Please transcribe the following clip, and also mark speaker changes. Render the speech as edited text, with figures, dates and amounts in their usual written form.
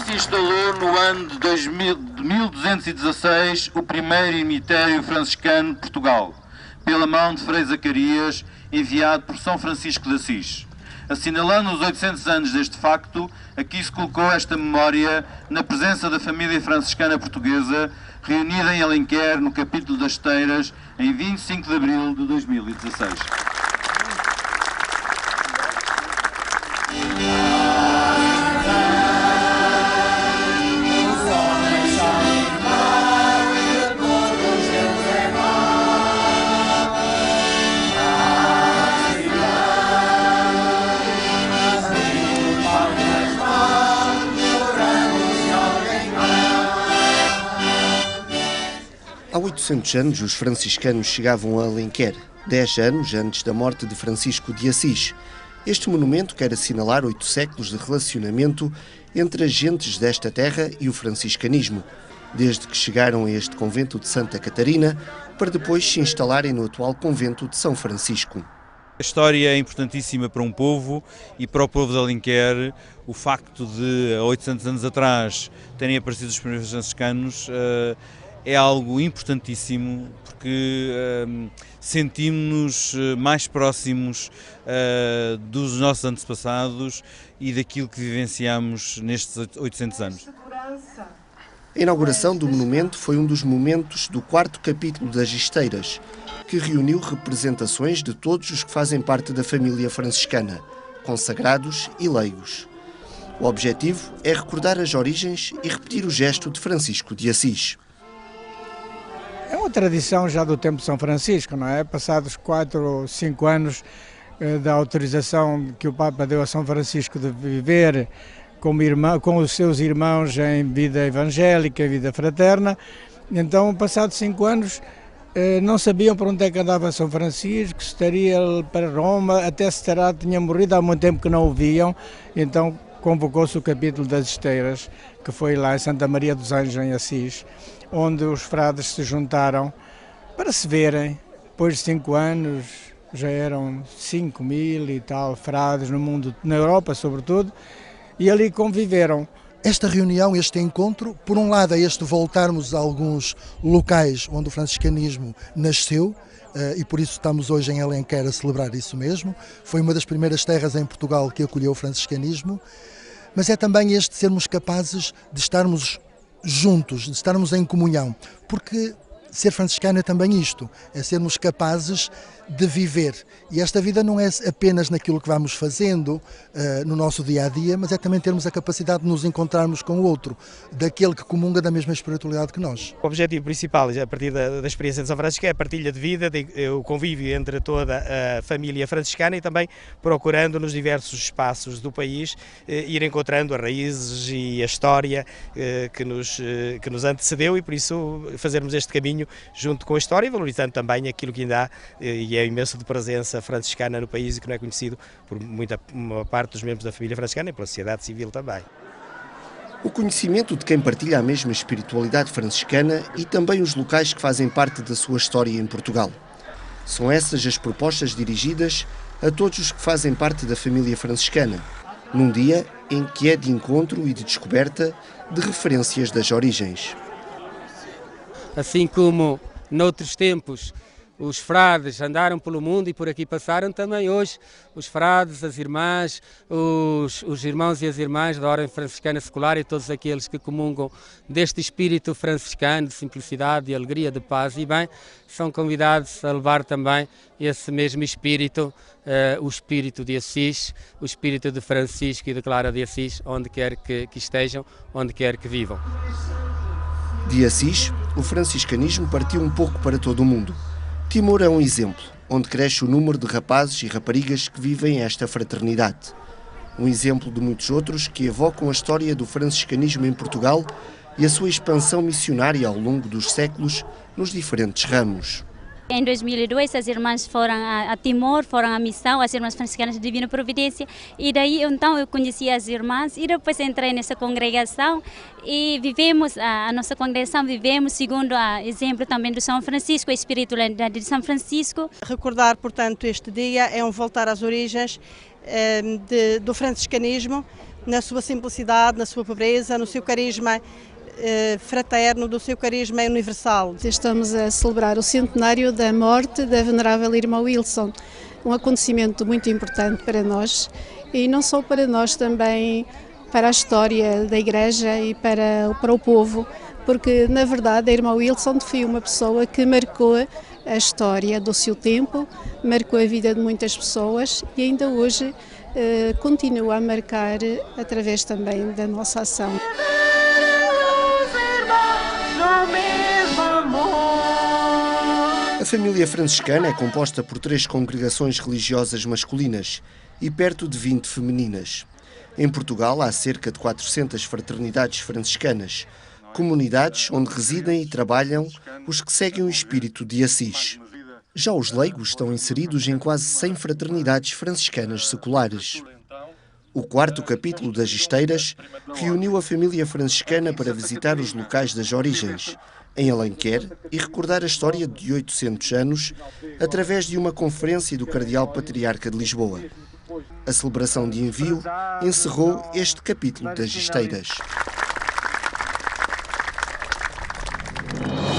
Speaker 1: se instalou no ano de 1216 o primeiro eremitério franciscano de Portugal, pela mão de Frei Zacarias, enviado por São Francisco de Assis. Assinalando os 800 anos deste facto, aqui se colocou esta memória na presença da família franciscana portuguesa, reunida em Alenquer, no capítulo das Esteiras, em 25 de abril de 2016.
Speaker 2: Há 800 anos, os franciscanos chegavam a Alenquer, 10 anos antes da morte de Francisco de Assis. Este monumento quer assinalar 8 séculos de relacionamento entre as gentes desta terra e o franciscanismo, desde que chegaram a este convento de Santa Catarina, para depois se instalarem no atual convento de São Francisco.
Speaker 3: A história é importantíssima para um povo e para o povo de Alenquer. O facto de, há 800 anos atrás, terem aparecido os primeiros franciscanos é algo importantíssimo, porque sentimos-nos mais próximos dos nossos antepassados e daquilo que vivenciamos nestes 800 anos.
Speaker 2: A inauguração do monumento foi um dos momentos do 4º capítulo das Esteiras, que reuniu representações de todos os que fazem parte da família franciscana, consagrados e leigos. O objetivo é recordar as origens e repetir o gesto de Francisco de Assis.
Speaker 4: É uma tradição já do tempo de São Francisco, não é? Passados 4 ou 5 anos da autorização que o Papa deu a São Francisco de viver com os seus irmãos em vida evangélica, em vida fraterna, então, passados 5 anos, não sabiam para onde é que andava São Francisco, se estaria para Roma, até se tinha morrido há muito tempo que não o viam, então convocou-se o capítulo das Esteiras, que foi lá em Santa Maria dos Anjos, em Assis, onde os frades se juntaram para se verem. Depois de 5 anos, já eram 5.000 e tal frades no mundo, na Europa sobretudo, e ali conviveram.
Speaker 5: Esta reunião, este encontro, por um lado é este voltarmos a alguns locais onde o franciscanismo nasceu, e por isso estamos hoje em Alenquer a celebrar isso mesmo. Foi uma das primeiras terras em Portugal que acolheu o franciscanismo, mas é também este sermos capazes de estarmos juntos, de estarmos em comunhão, porque ser franciscano é também isto, é sermos capazes de viver. E esta vida não é apenas naquilo que vamos fazendo no nosso dia-a-dia, mas é também termos a capacidade de nos encontrarmos com o outro, daquele que comunga da mesma espiritualidade que nós.
Speaker 6: O objetivo principal, a partir da experiência de São Francisco, é a partilha de vida, o convívio entre toda a família franciscana e também procurando nos diversos espaços do país ir encontrando as raízes e a história que nos antecedeu, e por isso fazermos este caminho junto com a história, valorizando também aquilo que ainda há e é imenso de presença franciscana no país e que não é conhecido por uma parte dos membros da família franciscana e pela sociedade civil também.
Speaker 2: O conhecimento de quem partilha a mesma espiritualidade franciscana e também os locais que fazem parte da sua história em Portugal. São essas as propostas dirigidas a todos os que fazem parte da família franciscana, num dia em que é de encontro e de descoberta de referências das origens.
Speaker 7: Assim como noutros tempos os frades andaram pelo mundo e por aqui passaram, também hoje os frades, as irmãs, os irmãos e as irmãs da Ordem Franciscana Secular e todos aqueles que comungam deste espírito franciscano de simplicidade, de alegria, de paz e bem, são convidados a levar também esse mesmo espírito, o espírito de Assis, o espírito de Francisco e de Clara de Assis, onde quer que estejam, onde quer que vivam.
Speaker 2: De Assis, o franciscanismo partiu um pouco para todo o mundo. Timor é um exemplo, onde cresce o número de rapazes e raparigas que vivem esta fraternidade. Um exemplo de muitos outros que evocam a história do franciscanismo em Portugal e a sua expansão missionária ao longo dos séculos nos diferentes ramos.
Speaker 8: Em 2002, as irmãs foram a Timor, foram à missão, as irmãs franciscanas de Divina Providência, e daí então eu conheci as irmãs e depois entrei nessa congregação e vivemos, a nossa congregação vivemos segundo o exemplo também do São Francisco, a espiritualidade de São Francisco.
Speaker 9: Recordar, portanto, este dia é um voltar às origens do franciscanismo, na sua simplicidade, na sua pobreza, no seu carisma fraterno, do seu carisma universal.
Speaker 10: Estamos a celebrar o centenário da morte da venerável irmã Wilson, um acontecimento muito importante para nós e não só para nós, também para a história da Igreja e para o povo, porque na verdade a irmã Wilson foi uma pessoa que marcou a história do seu tempo, marcou a vida de muitas pessoas e ainda hoje continua a marcar através também da nossa ação.
Speaker 2: A família franciscana é composta por 3 congregações religiosas masculinas e perto de 20 femininas. Em Portugal há cerca de 400 fraternidades franciscanas, comunidades onde residem e trabalham os que seguem o espírito de Assis. Já os leigos estão inseridos em quase 100 fraternidades franciscanas seculares. O 4º capítulo das Esteiras reuniu a família franciscana para visitar os locais das origens, em Alenquer, e recordar a história de 800 anos através de uma conferência do Cardeal Patriarca de Lisboa. A celebração de envio encerrou este capítulo das Esteiras.